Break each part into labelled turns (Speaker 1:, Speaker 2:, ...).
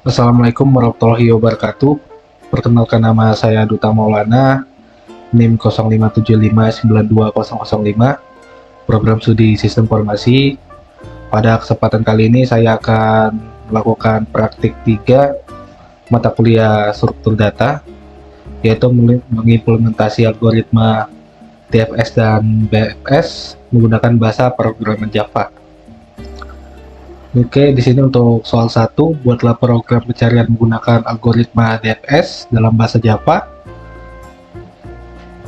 Speaker 1: Assalamualaikum warahmatullahi wabarakatuh. Perkenalkan, nama saya Duta Maulana, NIM 0575920005, program studi Sistem Informasi. Pada kesempatan kali ini saya akan melakukan praktik 3 mata kuliah struktur data, yaitu mengimplementasi algoritma DFS dan BFS menggunakan bahasa programan Java. Oke, di sini untuk soal 1, buatlah program pencarian menggunakan algoritma DFS dalam bahasa Java.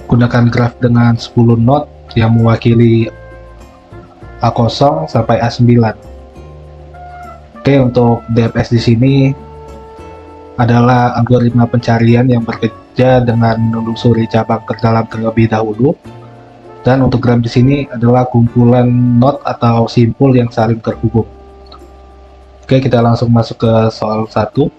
Speaker 1: Gunakan graf dengan 10 node yang mewakili A0 sampai A9. Oke, untuk DFS di sini adalah algoritma pencarian yang bekerja dengan menelusuri cabang terdalam terlebih dahulu. Dan untuk graf di sini adalah kumpulan node atau simpul yang saling terhubung. Oke, kita langsung masuk ke soal 1.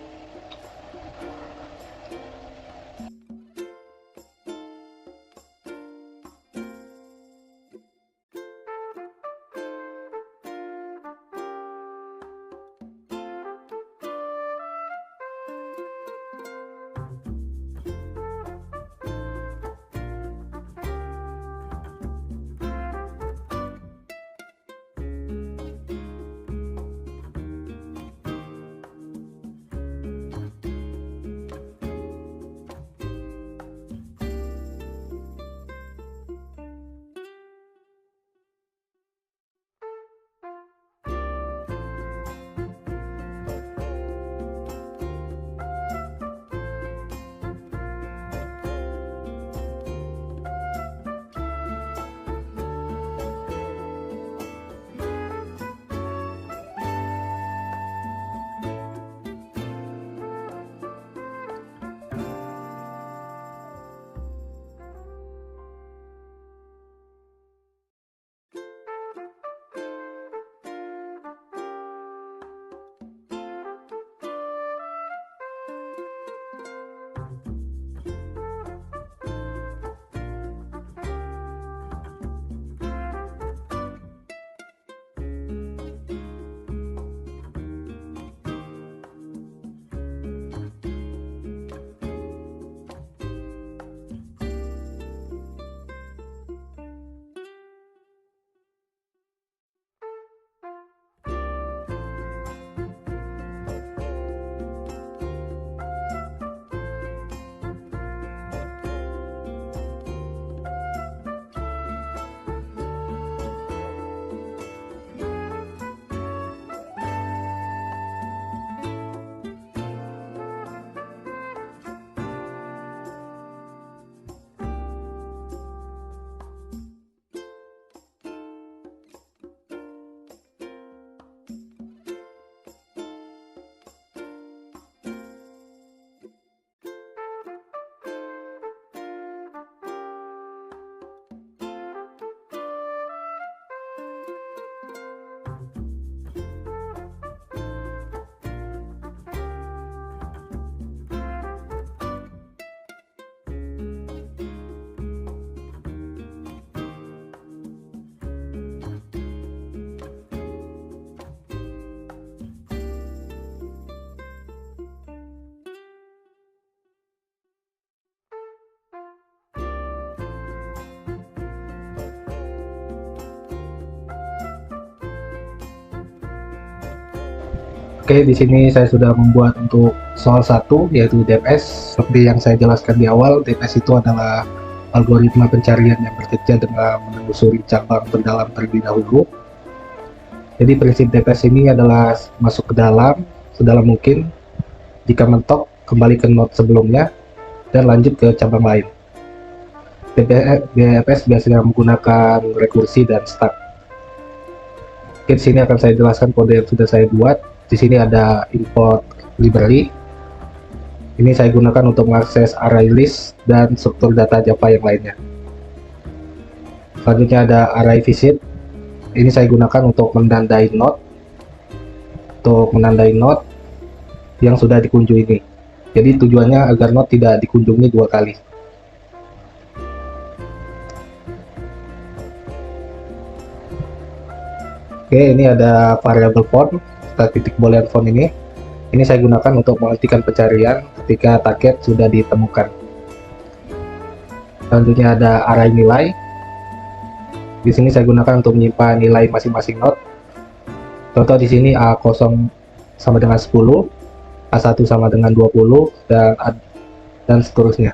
Speaker 1: Oke, di sini saya sudah membuat untuk soal 1, yaitu DFS. Seperti yang saya jelaskan di awal, DFS itu adalah algoritma pencarian yang bekerja dengan menelusuri cabang terdalam terlebih dahulu. Jadi prinsip DFS ini adalah masuk ke dalam sedalam mungkin, jika mentok kembali ke node sebelumnya dan lanjut ke cabang lain. DFS biasanya menggunakan rekursi dan stack. Oke, di sini akan saya jelaskan kode yang sudah saya buat. Di sini ada import library. Ini saya gunakan untuk mengakses array list dan struktur data Java yang lainnya. Selanjutnya ada array visit. Ini saya gunakan untuk menandai node. Yang sudah dikunjungi. Jadi tujuannya agar node tidak dikunjungi 2 kali. Oke, ini ada variabel font, kita titik boolean font ini. Ini saya gunakan untuk menghentikan pencarian ketika target sudah ditemukan. Selanjutnya ada array nilai. Di sini saya gunakan untuk menyimpan nilai masing-masing node. Contoh di sini A0 sama dengan 10, A1 sama dengan 20, dan seterusnya.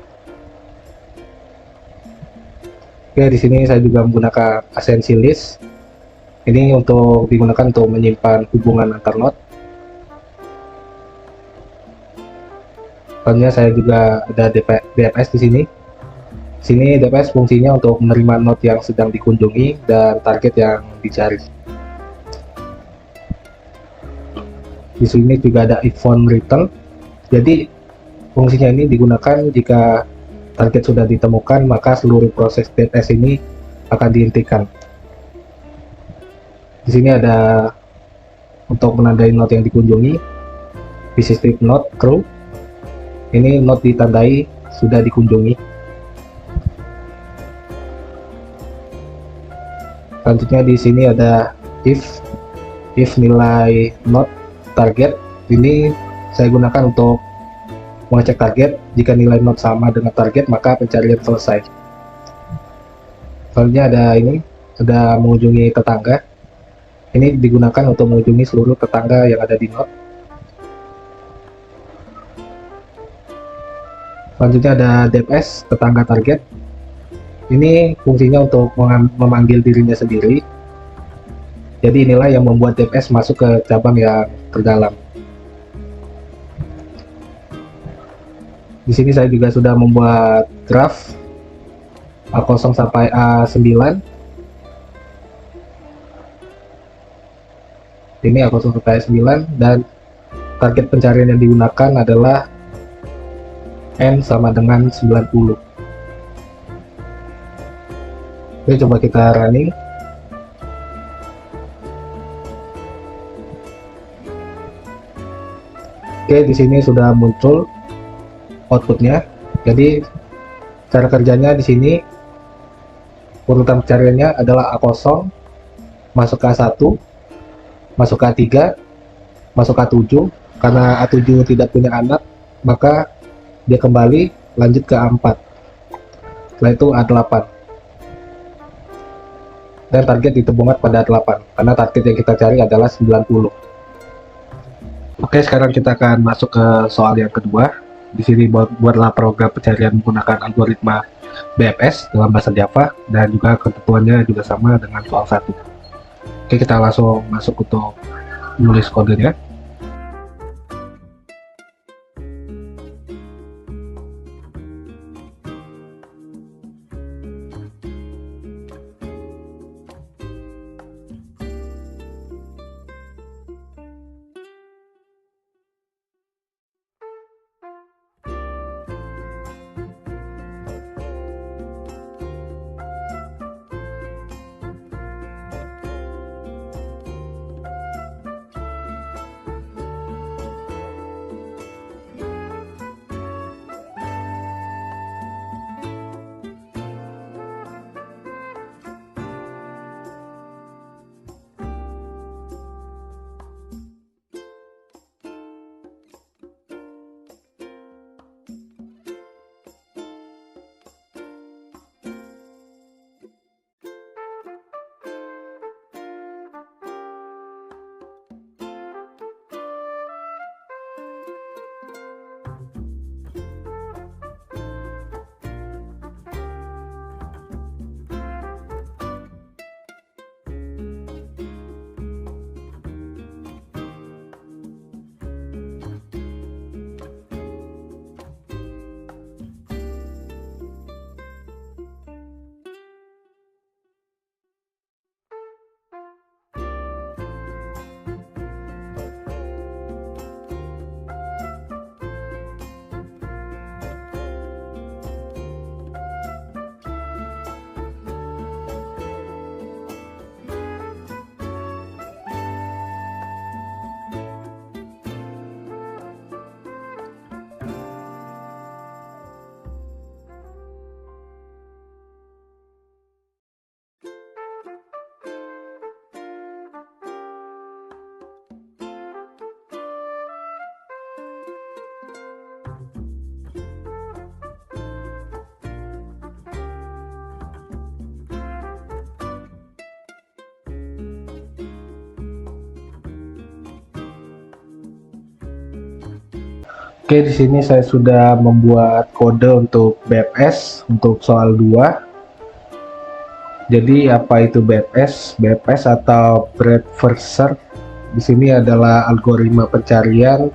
Speaker 1: Oke, di sini saya juga menggunakan ascension list. Ini untuk digunakan untuk menyimpan hubungan antar node. Selanjutnya saya juga ada DFS di sini. Di sini DFS fungsinya untuk menerima node yang sedang dikunjungi dan target yang dicari. Di sini juga ada event return. Jadi fungsinya ini digunakan jika target sudah ditemukan, maka seluruh proses DFS ini akan dihentikan. Di sini ada untuk menandai node yang dikunjungi, visited node crew. Ini node ditandai sudah dikunjungi. Selanjutnya di sini ada if nilai node target. Ini saya gunakan untuk mengecek target. Jika nilai node sama dengan target, maka pencarian selesai. Selanjutnya ada mengunjungi tetangga. Ini digunakan untuk mengunjungi seluruh tetangga yang ada di node. Selanjutnya ada DFS tetangga target. Ini fungsinya untuk memanggil dirinya sendiri. Jadi inilah yang membuat DFS masuk ke cabang yang terdalam. Di sini saya juga sudah membuat graf A0 sampai A9. Ini A0 sampai A9 dan target pencarian yang digunakan adalah N sama dengan 90. Oke, coba kita running. Oke, di sini sudah muncul outputnya. Jadi cara kerjanya di sini urutan pencariannya adalah A0 masuk ke A1, masuk ke A3, masuk ke A7. Karena A7 tidak punya anak, maka dia kembali lanjut ke A4. Setelah itu A8. Dan target ditemukan pada A8 karena target yang kita cari adalah 90. Oke, sekarang kita akan masuk ke soal yang kedua. Di sini buatlah program pencarian menggunakan algoritma BFS dalam bahasa Java, dan juga ketentuannya juga sama dengan soal 1. Oke, kita langsung masuk untuk menulis kodenya. Oke, di sini saya sudah membuat kode untuk BFS untuk soal 2. Jadi apa itu BFS? BFS atau Breadth First Search di sini adalah algoritma pencarian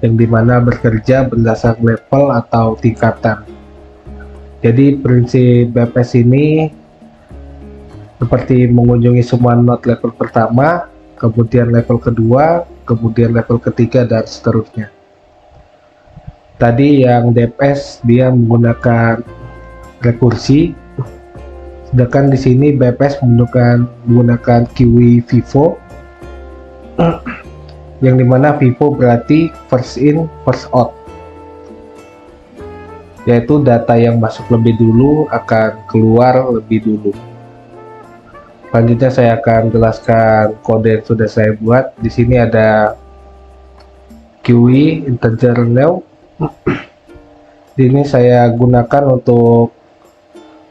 Speaker 1: yang dimana bekerja berdasarkan level atau tingkatan. Jadi prinsip BFS ini seperti mengunjungi semua node level pertama, kemudian level kedua, kemudian level ketiga, dan seterusnya. Tadi yang DFS dia menggunakan rekursi, sedangkan di sini BFS menggunakan QE FIFO, yang dimana FIFO berarti first in first out, yaitu data yang masuk lebih dulu akan keluar lebih dulu. Selanjutnya saya akan jelaskan kode yang sudah saya buat. Di sini ada QE integer new. Ini saya gunakan untuk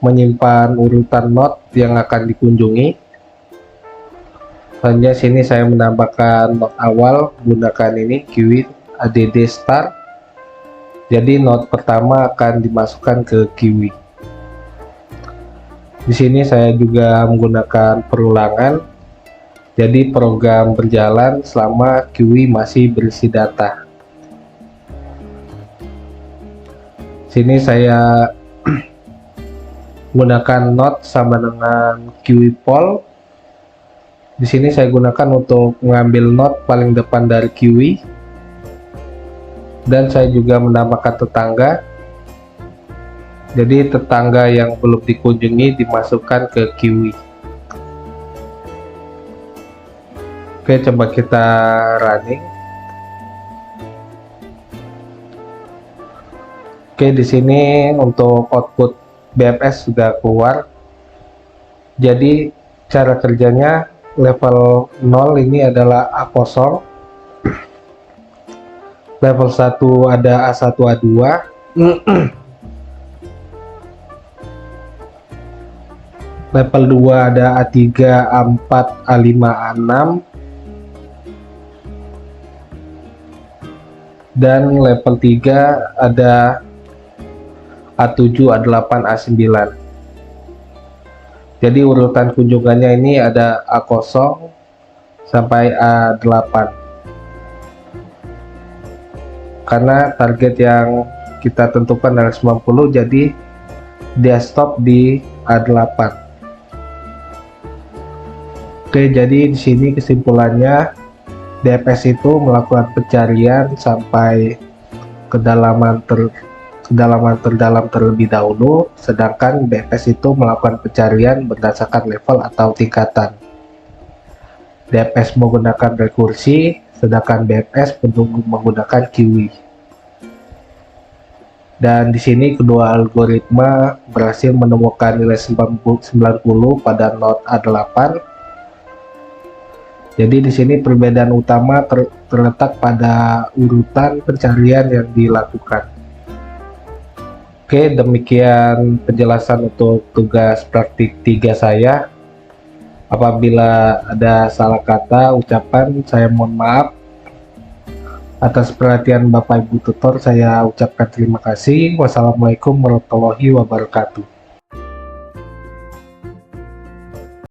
Speaker 1: menyimpan urutan node yang akan dikunjungi. Selanjutnya sini saya menambahkan node awal menggunakan ini QE add star. Jadi node pertama akan dimasukkan ke QE. Di sini saya juga menggunakan perulangan. Jadi program berjalan selama QE masih berisi data. Sini saya gunakan node sama dengan QE poll. Di sini saya gunakan untuk mengambil node paling depan dari QE. Dan saya juga menambahkan tetangga. Jadi tetangga yang belum dikunjungi dimasukkan ke QE. Oke, coba kita running. Oke, di sini untuk output BFS sudah keluar. Jadi cara kerjanya level 0 ini adalah A0. Level 1 ada A1, A2. Level 2 ada A3, A4, A5, A6. Dan level 3 ada A7, A8, A9. Jadi urutan kunjungannya ini ada A0 sampai A8. Karena target yang kita tentukan adalah 90, jadi dia stop di A8. Oke, jadi di sini kesimpulannya DFS itu melakukan pencarian sampai kedalaman terdalam terlebih dahulu, sedangkan BFS itu melakukan pencarian berdasarkan level atau tingkatan. DFS menggunakan rekursi, sedangkan BFS menggunakan QE. Dan di sini kedua algoritma berhasil menemukan nilai 90 pada node A8. Jadi di sini perbedaan utama terletak pada urutan pencarian yang dilakukan. Oke, demikian penjelasan untuk tugas praktik 3 saya. Apabila ada salah kata, ucapan, saya mohon maaf. Atas perhatian Bapak Ibu Tutor, saya ucapkan terima kasih. Wassalamualaikum warahmatullahi wabarakatuh.